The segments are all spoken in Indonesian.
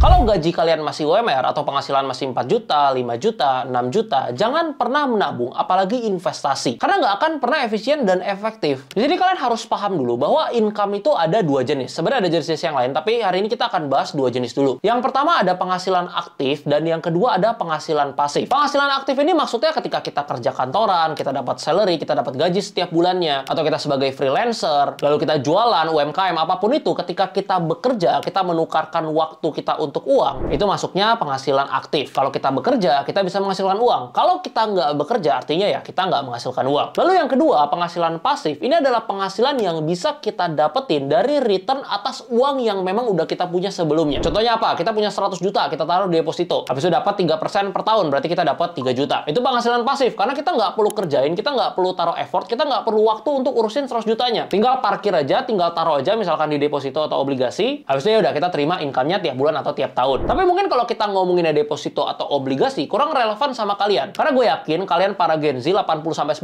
Kalau gaji kalian masih UMR atau penghasilan masih 4 juta, 5 juta, 6 juta, jangan pernah menabung, apalagi investasi. Karena nggak akan pernah efisien dan efektif. Jadi kalian harus paham dulu bahwa income itu ada dua jenis. Sebenarnya ada jenis yang lain, tapi hari ini kita akan bahas dua jenis dulu. Yang pertama ada penghasilan aktif, dan yang kedua ada penghasilan pasif. Penghasilan aktif ini maksudnya ketika kita kerja kantoran, kita dapat salary, kita dapat gaji setiap bulannya, atau kita sebagai freelancer, lalu kita jualan, UMKM, apapun itu, ketika kita bekerja, kita menukarkan waktu kita untuk uang, itu masuknya penghasilan aktif. Kalau kita bekerja, kita bisa menghasilkan uang. Kalau kita nggak bekerja, artinya ya kita nggak menghasilkan uang. Lalu yang kedua, penghasilan pasif. Ini adalah penghasilan yang bisa kita dapetin dari return atas uang yang memang udah kita punya sebelumnya. Contohnya apa? Kita punya 100 juta, kita taruh di deposito. Habis itu dapat 3% per tahun, berarti kita dapat 3 juta. Itu penghasilan pasif, karena kita nggak perlu kerjain, kita nggak perlu taruh effort, kita nggak perlu waktu untuk urusin 100 jutanya. Tinggal parkir aja, tinggal taruh aja, misalkan di deposito atau obligasi. Habis itu ya udah kita terima income-nya tiap bulan atau tiap tahun. Tapi mungkin kalau kita ngomongin deposito atau obligasi, kurang relevan sama kalian. Karena gue yakin kalian para Gen Z 80-90%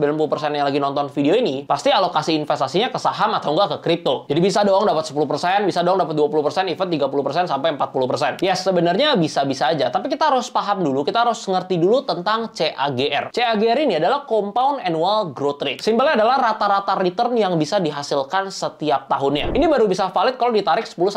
yang lagi nonton video ini, pasti alokasi investasinya ke saham atau enggak ke kripto. Jadi bisa dong dapat 10%, bisa dong dapat 20%, even 30% sampai 40%. Ya sebenarnya bisa-bisa aja, tapi kita harus paham dulu, kita harus ngerti dulu tentang CAGR. CAGR ini adalah Compound Annual Growth Rate. Simpelnya adalah rata-rata return yang bisa dihasilkan setiap tahunnya. Ini baru bisa valid kalau ditarik 10-15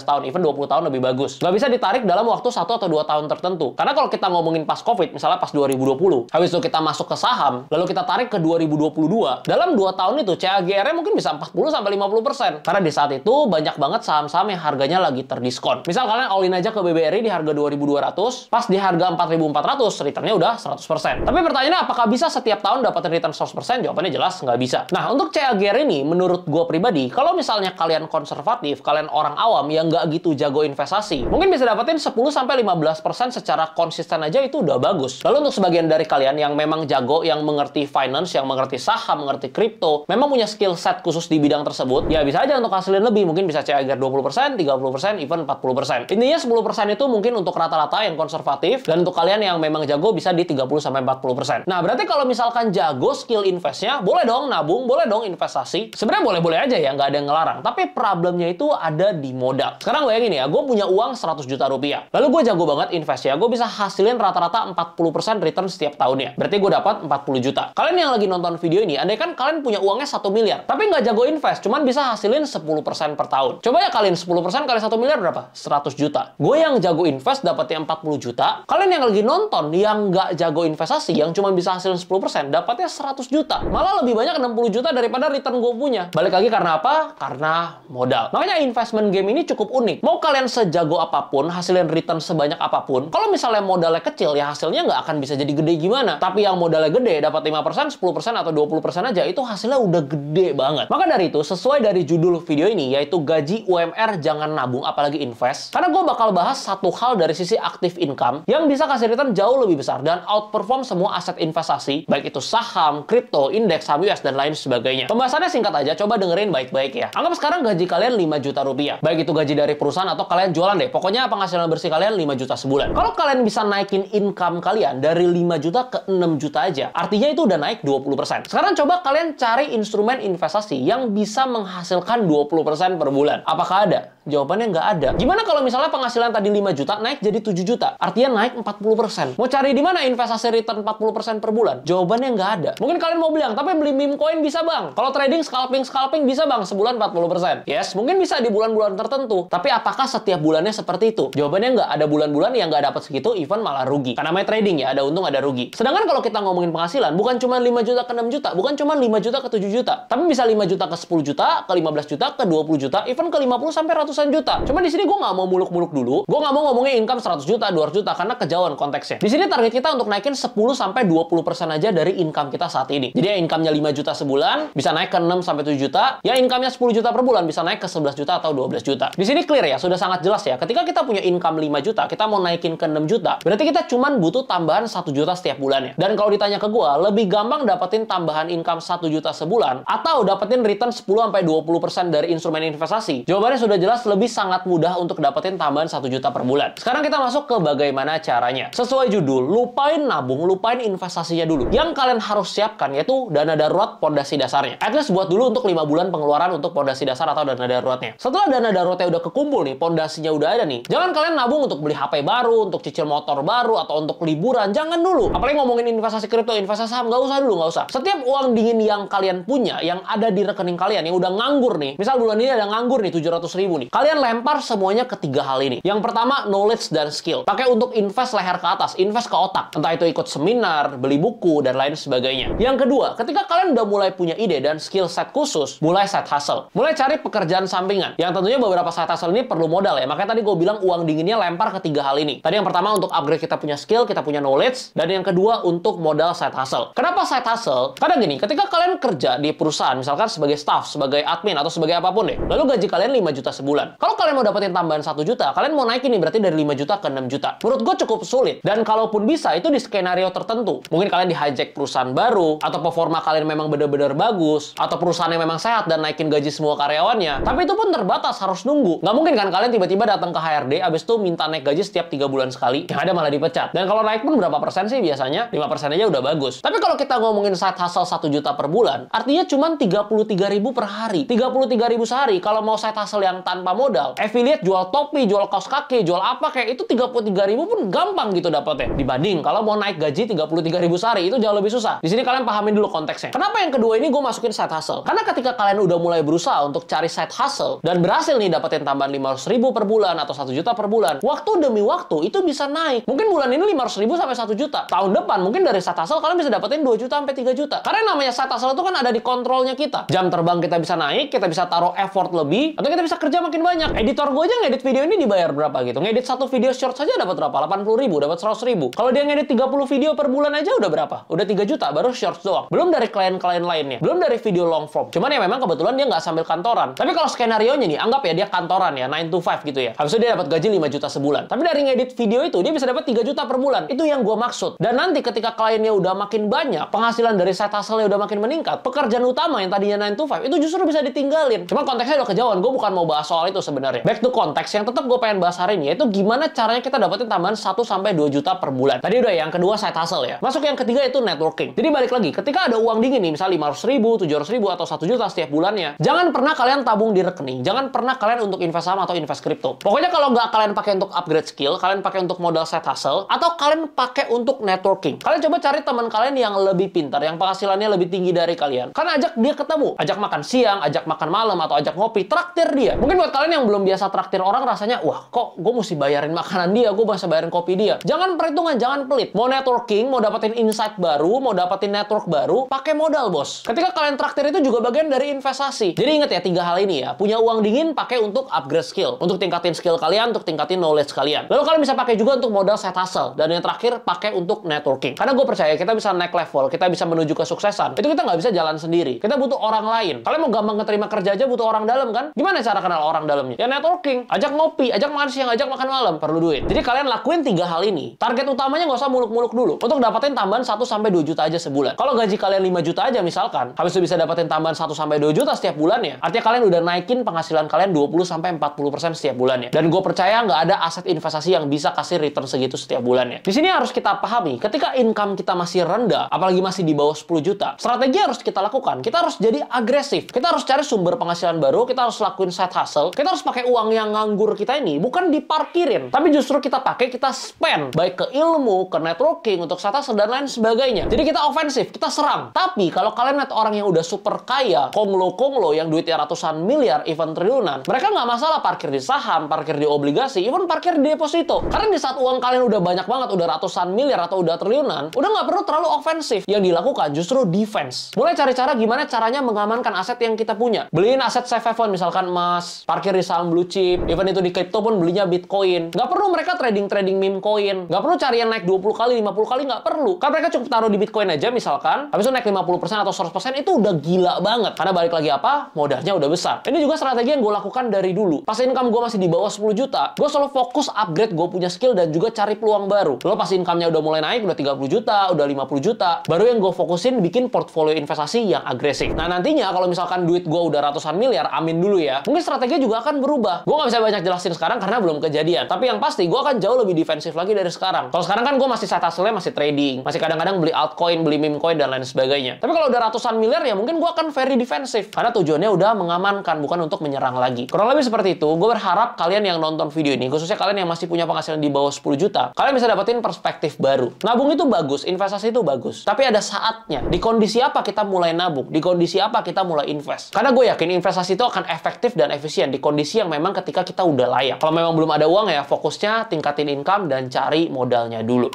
tahun, even 20 tahun lebih bagus. Nggak bisa ditarik dalam waktu 1 atau 2 tahun tertentu. Karena kalau kita ngomongin pas COVID, misalnya pas 2020, habis itu kita masuk ke saham, lalu kita tarik ke 2022, dalam 2 tahun itu CAGR-nya mungkin bisa 40-50%. Karena di saat itu banyak banget saham-saham yang harganya lagi terdiskon. Misal kalian all in aja ke BBRI di harga 2.200, pas di harga 4.400, returnnya udah 100%. Tapi pertanyaannya apakah bisa setiap tahun dapatin return 100%? Jawabannya jelas nggak bisa. Nah, untuk CAGR ini, menurut gue pribadi, kalau misalnya kalian konservatif, kalian orang awam yang nggak gitu jago investasi, mungkin bisa dapetin 10-15% secara konsisten aja itu udah bagus. Lalu untuk sebagian dari kalian yang memang jago, yang mengerti finance, yang mengerti saham, mengerti kripto, memang punya skill set khusus di bidang tersebut, ya bisa aja untuk hasilin lebih. Mungkin bisa CAGR 20%, 30%, even 40%. Intinya 10% itu mungkin untuk rata-rata yang konservatif, dan untuk kalian yang memang jago bisa di 30-40%. Nah, berarti kalau misalkan jago skill investnya, boleh dong nabung, boleh dong investasi. Sebenarnya boleh-boleh aja ya, nggak ada yang ngelarang. Tapi problemnya itu ada di modal. Sekarang bayangin ya, gue punya uang 100 juta rupiah. Lalu gue jago banget invest ya, gue bisa hasilin rata-rata 40% return setiap tahunnya. Berarti gue dapat 40 juta. Kalian yang lagi nonton video ini, andai kan kalian punya uangnya 1 miliar, tapi nggak jago invest, cuman bisa hasilin 10% per tahun. Coba ya kalian 10% kali 1 miliar berapa? 100 juta. Gue yang jago invest dapatnya 40 juta. Kalian yang lagi nonton, yang nggak jago investasi, yang cuma bisa hasilin 10%, dapatnya 100 juta. Malah lebih banyak 60 juta daripada return gue punya. Balik lagi karena apa? Karena modal. Makanya investment game ini cukup unik. Mau kalian sejago apapun, hasilin return sebanyak apapun, kalau misalnya modalnya kecil, ya hasilnya nggak akan bisa jadi gede gimana. Tapi yang modalnya gede, dapat 5%, 10%, atau 20% aja, itu hasilnya udah gede banget. Maka dari itu, sesuai dari judul video ini, yaitu gaji UMR jangan nabung, apalagi invest. Karena gue bakal bahas satu hal dari sisi aktif income, yang bisa kasih return jauh lebih besar, dan outperform semua aset investasi, baik itu saham, kripto, indeks, saham US, dan lain sebagainya. Pembahasannya singkat aja, coba dengerin baik-baik ya. Anggap sekarang gaji kalian 5 juta rupiah. Baik itu gaji dari perusahaan atau kalian jualan deh. Pokoknya penghasilan bersih kalian 5 juta sebulan. Kalau kalian bisa naikin income kalian dari 5 juta ke 6 juta aja, artinya itu udah naik 20%. Sekarang coba kalian cari instrumen investasi yang bisa menghasilkan 20% per bulan. Apakah ada? Jawabannya nggak ada. Gimana kalau misalnya penghasilan tadi 5 juta naik jadi 7 juta? Artinya naik 40%. Mau cari di mana investasi return 40% per bulan? Jawabannya nggak ada. Mungkin kalian mau bilang, tapi beli meme coin bisa bang. Kalau trading scalping bisa bang, sebulan 40%. Yes, mungkin bisa di bulan-bulan tertentu. Tapi apakah setiap bulannya seperti itu? Jawabannya nggak. Ada bulan-bulan yang nggak dapat segitu, even malah rugi. Karena namanya trading ya, ada untung ada rugi. Sedangkan kalau kita ngomongin penghasilan, bukan cuma 5 juta ke 6 juta, bukan cuma 5 juta ke 7 juta, tapi bisa 5 juta ke 10 juta, ke 15 juta, ke 20 juta, even ke 50 sampai ratusan juta. Cuma di sini gue nggak mau muluk-muluk dulu. Gue nggak mau ngomongin income 100 juta, 200 juta, karena kejauhan konteksnya. Di sini target kita untuk naikin 10 sampai 20% aja dari income kita saat ini. Jadi ya income-nya 5 juta sebulan, bisa naik ke 6 sampai 7 juta. Ya income-nya 10 juta per bulan, bisa naik ke 11 juta atau 12 juta. Di sini clear ya, sudah sangat jelas ya. Ketika kita punya income 5 juta, kita mau naikin ke 6 juta, berarti kita cuman butuh tambahan 1 juta setiap bulannya. Dan kalau ditanya ke gue, lebih gampang dapetin tambahan income 1 juta sebulan, atau dapetin return 10 sampai 20% dari instrumen investasi? Jawabannya sudah jelas, jelas lebih sangat mudah untuk dapetin tambahan 1 juta per bulan. Sekarang kita masuk ke bagaimana caranya. Sesuai judul, lupain nabung, lupain investasinya dulu. Yang kalian harus siapkan yaitu dana darurat pondasi dasarnya. At least buat dulu untuk 5 bulan pengeluaran untuk pondasi dasar atau dana daruratnya. Setelah dana daruratnya udah kekumpul nih, pondasinya udah ada nih, jangan kalian nabung untuk beli HP baru, untuk cicil motor baru, atau untuk liburan. Jangan dulu. Apalagi ngomongin investasi kripto, investasi saham, nggak usah dulu, nggak usah. Setiap uang dingin yang kalian punya, yang ada di rekening kalian, yang udah nganggur nih, misal bulan ini ada nganggur nih 700.000 nih, kalian lempar semuanya ke 3 hal ini. Yang pertama, knowledge dan skill. Pakai untuk invest leher ke atas, invest ke otak. Entah itu ikut seminar, beli buku, dan lain sebagainya. Yang kedua, ketika kalian udah mulai punya ide dan skill set khusus, mulai side hustle. Mulai cari pekerjaan sampingan. Yang tentunya beberapa side hustle ini perlu modal ya. Makanya tadi gue bilang uang dinginnya lempar ke 3 hal ini. Tadi yang pertama untuk upgrade kita punya skill, kita punya knowledge. Dan yang kedua untuk modal side hustle. Kenapa side hustle? Karena gini, ketika kalian kerja di perusahaan, misalkan sebagai staff, sebagai admin, atau sebagai apapun deh, lalu gaji kalian 5 juta sebulan. Kalau kalian mau dapetin tambahan 1 juta, kalian mau naikin nih berarti dari 5 juta ke 6 juta. Menurut gue cukup sulit. Dan kalaupun bisa, itu di skenario tertentu. Mungkin kalian di hijack perusahaan baru, atau performa kalian memang bener-bener bagus, atau perusahaan yang memang sehat dan naikin gaji semua karyawannya. Tapi itu pun terbatas, harus nunggu. Nggak mungkin kan kalian tiba-tiba datang ke HRD, abis itu minta naik gaji setiap 3 bulan sekali. Yang ada malah dipecat. Dan kalau naik pun berapa persen sih biasanya? 5% aja udah bagus. Tapi kalau kita ngomongin side hustle 1 juta per bulan, artinya cuma 33.000 per hari. 33.000 sehari. Kalau mau side hustle yang tanpa modal, affiliate jual topi, jual kaos kaki, jual apa kayak itu 33.000 pun gampang gitu dapetnya. Dibanding kalau mau naik gaji 33.000 sehari, itu jauh lebih susah. Di sini kalian pahamin dulu konteksnya. Kenapa yang kedua ini gue masukin side hustle? Karena ketika kalian udah mulai berusaha untuk cari side hustle dan berhasil nih dapetin tambahan 500.000 per bulan atau 1 juta per bulan, waktu demi waktu itu bisa naik. Mungkin bulan ini 500.000 sampai 1 juta. Tahun depan mungkin dari side hustle kalian bisa dapetin 2 juta sampai 3 juta. Karena namanya side hustle itu kan ada di kontrolnya kita. Jam terbang kita bisa naik, kita bisa taruh effort lebih, atau kita bisa kerja makin banyak. Editor gue aja ngedit video ini dibayar berapa gitu. Ngedit satu video short saja dapat berapa? 80.000, dapat 100.000. Kalau dia ngedit 30 video per bulan aja udah berapa? Udah 3 juta baru shorts doang. Belum dari klien-klien lainnya. Belum dari video long form. Cuman ya memang kebetulan dia nggak sambil kantoran. Tapi kalau skenario-nya nih, anggap ya dia kantoran ya, 9 to 5 gitu ya. Habis itu dia dapat gaji 5 juta sebulan. Tapi dari ngedit video itu dia bisa dapat 3 juta per bulan. Itu yang gue maksud. Dan nanti ketika kliennya udah makin banyak, penghasilan dari side hustle-nya udah makin meningkat, pekerjaan utama yang tadinya 9 to 5 itu justru bisa ditinggalin. Cuma konteksnya udah kejauhan. Gue bukan mau bahas soal itu sebenarnya. Back to konteks yang tetap gue pengen bahas hari ini, yaitu gimana caranya kita dapetin tambahan 1 sampai 2 juta per bulan. Tadi udah yang kedua side hustle ya. Masuk yang ketiga itu networking. Jadi balik lagi, ketika ada uang dingin nih, misal 500.000, 700.000 atau 1 juta setiap bulannya, jangan pernah kalian tabung di rekening. Jangan pernah kalian untuk invest saham atau invest kripto. Pokoknya kalau nggak kalian pakai untuk upgrade skill, kalian pakai untuk modal side hustle, atau kalian pakai untuk networking. Kalian coba cari teman kalian yang lebih pintar, yang penghasilannya lebih tinggi dari kalian. Kan ajak dia ketemu, ajak makan siang, ajak makan malam, atau ajak ngopi, traktir dia. Mungkin buat kalian yang belum biasa traktir orang rasanya, wah kok gue mesti bayarin makanan dia, gue mesti bayarin kopi dia. Jangan perhitungan, jangan pelit. Mau networking, mau dapetin insight baru, mau dapetin network baru, pakai modal bos. Ketika kalian traktir itu juga bagian dari investasi. Jadi ingat ya 3 hal ini ya. Punya uang dingin pakai untuk upgrade skill, untuk tingkatin skill kalian, untuk tingkatin knowledge kalian. Lalu kalian bisa pakai juga untuk modal side hustle. Dan yang terakhir pakai untuk networking. Karena gue percaya kita bisa naik level, kita bisa menuju kesuksesan. Itu kita nggak bisa jalan sendiri. Kita butuh orang lain. Kalian mau gampang keterima kerja aja butuh orang dalam kan? Gimana cara kenal orang dalamnya? Ya networking, ajak ngopi, ajak makan siang, ajak makan malam, perlu duit. Jadi kalian lakuin 3 hal ini. Target utamanya nggak usah muluk-muluk dulu. Untuk dapetin tambahan 1 sampai 2 juta aja sebulan. Kalau gaji kalian 5 juta aja misalkan, habis itu bisa dapetin tambahan 1 sampai 2 juta setiap bulannya. Artinya kalian udah naikin penghasilan kalian 20 sampai 40% setiap bulannya. Dan gue percaya nggak ada aset investasi yang bisa kasih return segitu setiap bulannya. Di sini harus kita pahami, ketika income kita masih rendah, apalagi masih di bawah 10 juta, strategi harus kita lakukan. Kita harus jadi agresif. Kita harus cari sumber penghasilan baru, kita harus lakuin side hustle, kita harus pakai uang yang nganggur kita ini, bukan diparkirin, tapi justru kita pakai, kita spend, baik ke ilmu, ke networking, untuk side hustle, dan lain sebagainya. Jadi kita ofensif, kita serang. Tapi kalau kalian lihat orang yang udah super kaya, konglo-konglo, yang duitnya ratusan miliar, even triliunan, mereka nggak masalah parkir di saham, parkir di obligasi, even parkir di deposito. Karena di saat uang kalian udah banyak banget, udah ratusan miliar atau udah triliunan, udah nggak perlu terlalu ofensif. Yang dilakukan justru defense. Mulai cari cara gimana caranya mengamankan aset yang kita punya. Beliin aset safe haven, misalkan emas, parkir di saham blue chip, even itu di kripto pun belinya Bitcoin. Nggak perlu mereka trading meme coin. Nggak perlu cari yang naik 20 kali, 50 kali, nggak perlu. Kan mereka cukup taruh di Bitcoin aja misalkan, habis itu naik 50% atau 100%, itu udah gila banget. Karena balik lagi apa? Modalnya udah besar. Ini juga strategi yang gue lakukan dari dulu. Pas income gue masih di bawah 10 juta, gue selalu fokus upgrade gue punya skill dan juga cari peluang baru. Lalu pas income-nya udah mulai naik, udah 30 juta, udah 50 juta, baru yang gue fokusin bikin portfolio investasi yang agresif. Nah nantinya kalau misalkan duit gue udah ratusan miliar, amin dulu ya. Mungkin strategi juga juga akan berubah. Gue nggak bisa banyak jelasin sekarang karena belum kejadian. Tapi yang pasti gue akan jauh lebih defensif lagi dari sekarang. Kalau sekarang kan gue masih side hustle-nya masih trading, masih kadang-kadang beli altcoin, beli meme coin dan lain sebagainya. Tapi kalau udah ratusan miliar ya mungkin gue akan very defensif karena tujuannya udah mengamankan, bukan untuk menyerang lagi. Kurang lebih seperti itu. Gue berharap kalian yang nonton video ini, khususnya kalian yang masih punya penghasilan di bawah 10 juta, kalian bisa dapetin perspektif baru. Nabung itu bagus, investasi itu bagus. Tapi ada saatnya. Di kondisi apa kita mulai nabung? Di kondisi apa kita mulai invest? Karena gue yakin investasi itu akan efektif dan efisien di kondisi yang memang ketika kita udah layak. Kalau memang belum ada uang ya, fokusnya tingkatin income dan cari modalnya dulu.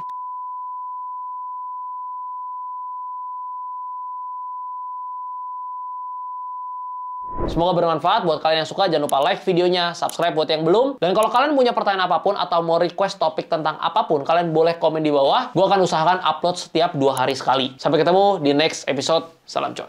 Semoga bermanfaat buat kalian yang suka. Jangan lupa like videonya, subscribe buat yang belum. Dan kalau kalian punya pertanyaan apapun atau mau request topik tentang apapun, kalian boleh komen di bawah. Gue akan usahakan upload setiap 2 hari sekali. Sampai ketemu di next episode. Salam coy.